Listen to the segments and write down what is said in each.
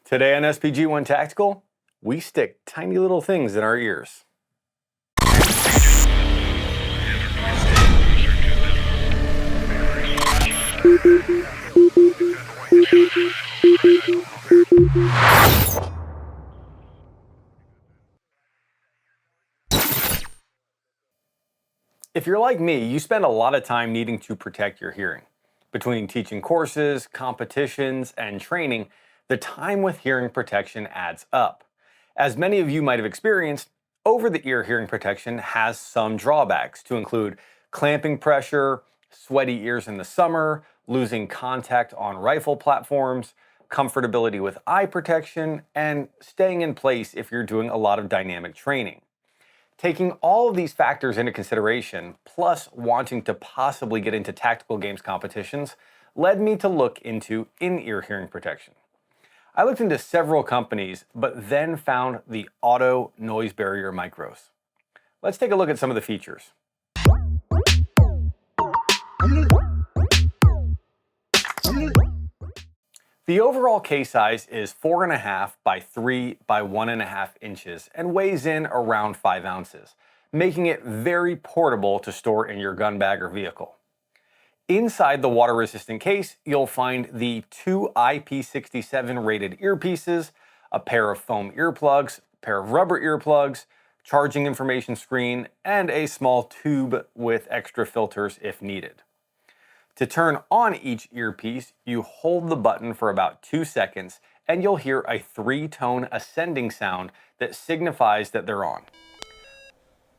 Today on SPG1 Tactical, we stick tiny little things in our ears. If you're like me, you spend a lot of time needing to protect your hearing. Between teaching courses, competitions, and training, the time with hearing protection adds up. As many of you might have experienced, over-the-ear hearing protection has some drawbacks to include clamping pressure, sweaty ears in the summer, losing contact on rifle platforms, comfortability with eye protection, and staying in place if you're doing a lot of dynamic training. Taking all of these factors into consideration, plus wanting to possibly get into tactical games competitions, led me to look into in-ear hearing protection. I looked into several companies, but then found the Otto NoizeBarrier Micros. Let's take a look at some of the features. The overall case size is 4.5 by 3 by 1.5 inches and weighs in around 5 ounces, making it very portable to store in your gun bag or vehicle. Inside the water-resistant case, you'll find the 2 IP67 rated earpieces, a pair of foam earplugs, a pair of rubber earplugs, charging information screen, and a small tube with extra filters if needed. To turn on each earpiece, you hold the button for about 2 seconds and you'll hear a 3-tone ascending sound that signifies that they're on.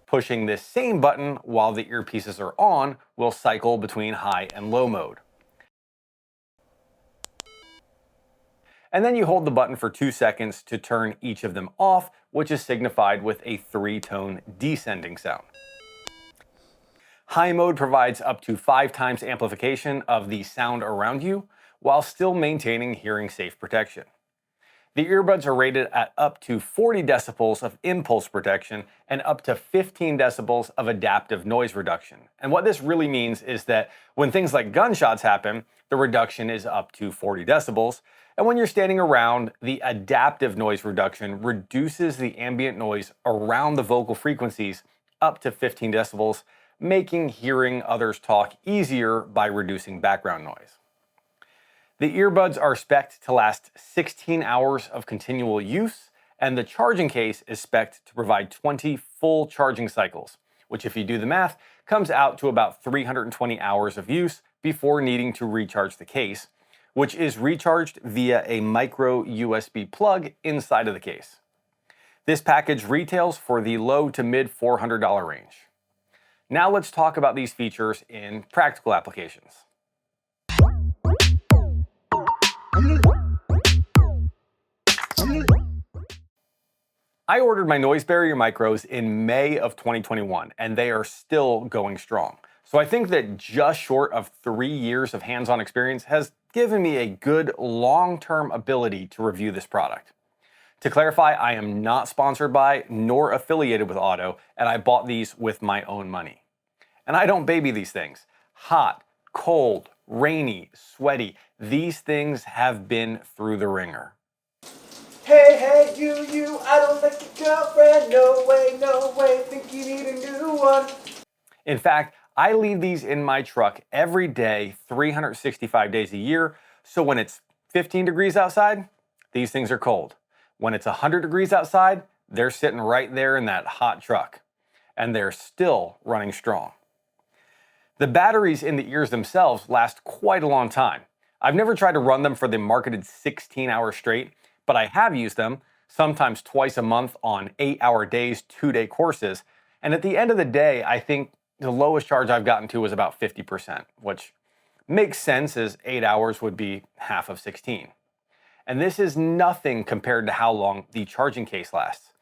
Pushing this same button while the earpieces are on will cycle between high and low mode. And then you hold the button for 2 seconds to turn each of them off, which is signified with a 3-tone descending sound. High mode provides up to 5 times amplification of the sound around you, while still maintaining hearing safe protection. The earbuds are rated at up to 40 decibels of impulse protection and up to 15 decibels of adaptive noise reduction. And what this really means is that when things like gunshots happen, the reduction is up to 40 decibels. And when you're standing around, the adaptive noise reduction reduces the ambient noise around the vocal frequencies up to 15 decibels, making hearing others talk easier by reducing background noise. The earbuds are spec'd to last 16 hours of continual use, and the charging case is spec'd to provide 20 full charging cycles, which if you do the math, comes out to about 320 hours of use before needing to recharge the case, which is recharged via a micro USB plug inside of the case. This package retails for the low to mid $400 range. Now let's talk about these features in practical applications. I ordered my NoizeBarrier Micros in May of 2021, and they are still going strong. So I think that just short of 3 years of hands-on experience has given me a good long-term ability to review this product. To clarify, I am not sponsored by nor affiliated with Otto, and I bought these with my own money. And I don't baby these things. Hot, cold, rainy, sweaty, these things have been through the ringer. Hey, you, I don't like your girlfriend, no way, think you need a new one. In fact, I leave these in my truck every day, 365 days a year, so when it's 15 degrees outside, these things are cold. When it's 100 degrees outside, they're sitting right there in that hot truck, and they're still running strong. The batteries in the ears themselves last quite a long time. I've never tried to run them for the marketed 16 hours straight, but I have used them, sometimes twice a month on 8-hour days, 2-day courses, and at the end of the day, I think the lowest charge I've gotten to was about 50%, which makes sense as 8 hours would be half of 16. And this is nothing compared to how long the charging case lasts.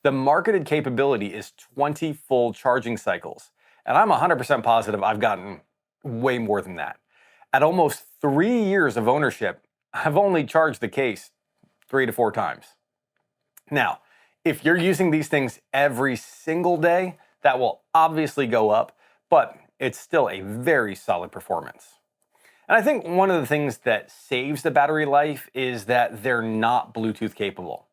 The marketed capability is 20 full charging cycles, and I'm 100% positive I've gotten way more than that. At almost 3 years of ownership, I've only charged the case 3 to 4 times. Now, if you're using these things every single day, that will obviously go up, but it's still a very solid performance. And I think one of the things that saves the battery life is that they're not Bluetooth capable.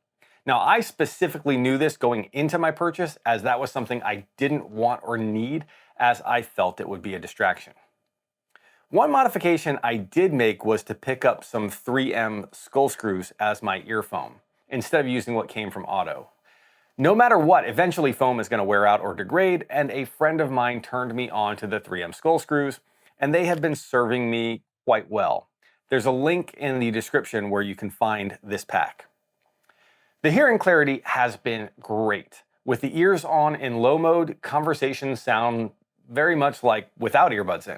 Now, I specifically knew this going into my purchase, as that was something I didn't want or need, as I felt it would be a distraction. One modification I did make was to pick up some 3M skull screws as my ear foam, instead of using what came from Otto. No matter what, eventually foam is going to wear out or degrade, and a friend of mine turned me on to the 3M skull screws, and they have been serving me quite well. There's a link in the description where you can find this pack. The hearing clarity has been great. With the ears on in low mode, conversations sound very much like without earbuds in.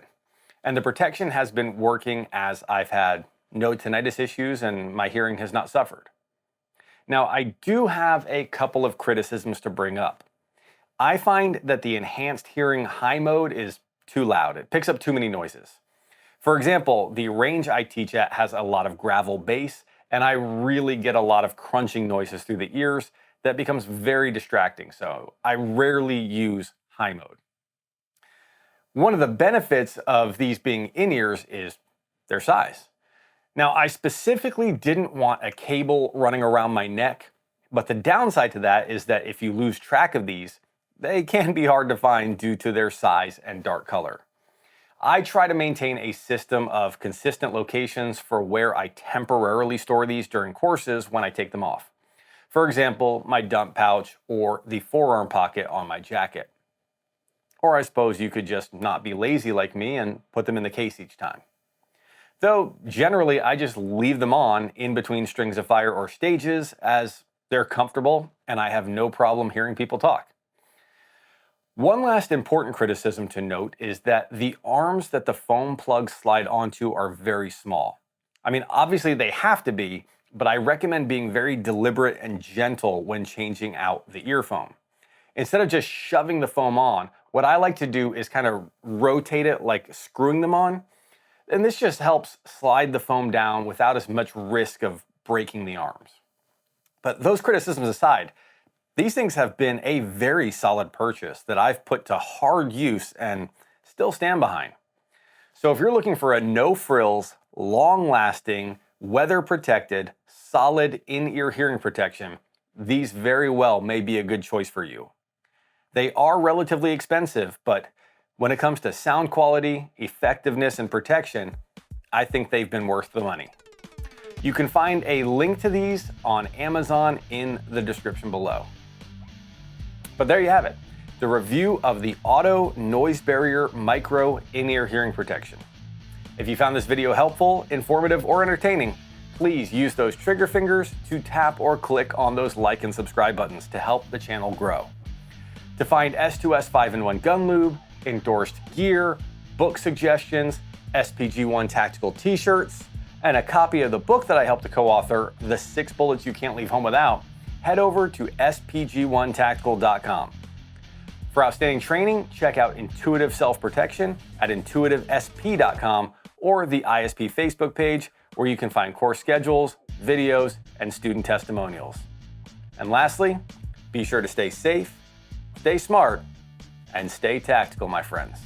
And the protection has been working, as I've had no tinnitus issues and my hearing has not suffered. Now, I do have a couple of criticisms to bring up. I find that the enhanced hearing high mode is too loud. It picks up too many noises. For example, the range I teach at has a lot of gravel bass, and I really get a lot of crunching noises through the ears that becomes very distracting, so I rarely use high mode. One of the benefits of these being in-ears is their size. Now, I specifically didn't want a cable running around my neck, but the downside to that is that if you lose track of these, they can be hard to find due to their size and dark color. I try to maintain a system of consistent locations for where I temporarily store these during courses when I take them off. For example, my dump pouch or the forearm pocket on my jacket. Or I suppose you could just not be lazy like me and put them in the case each time. Though generally I just leave them on in between strings of fire or stages, as they're comfortable and I have no problem hearing people talk. One last important criticism to note is that the arms that the foam plugs slide onto are very small. I mean, obviously they have to be, but I recommend being very deliberate and gentle when changing out the ear foam. Instead of just shoving the foam on, what I like to do is kind of rotate it like screwing them on, and this just helps slide the foam down without as much risk of breaking the arms. But those criticisms aside, these things have been a very solid purchase that I've put to hard use and still stand behind. So if you're looking for a no-frills, long-lasting, weather-protected, solid in-ear hearing protection, these very well may be a good choice for you. They are relatively expensive, but when it comes to sound quality, effectiveness, and protection, I think they've been worth the money. You can find a link to these on Amazon in the description below. But there you have it, the review of the Otto NoizeBarrier Micro in-ear hearing protection. If you found this video helpful, informative, or entertaining, please use those trigger fingers to tap or click on those like and subscribe buttons to help the channel grow. To find S2S 5-in-1 Gun Lube, endorsed gear, book suggestions, SPG1 Tactical t-shirts, and a copy of the book that I helped to co-author, The 6 Bullets You Can't Leave Home Without, head over to SPG1Tactical.com. For outstanding training, check out Intuitive Self-Protection at IntuitiveSP.com or the ISP Facebook page, where you can find course schedules, videos, and student testimonials. And lastly, be sure to stay safe, stay smart, and stay tactical, my friends.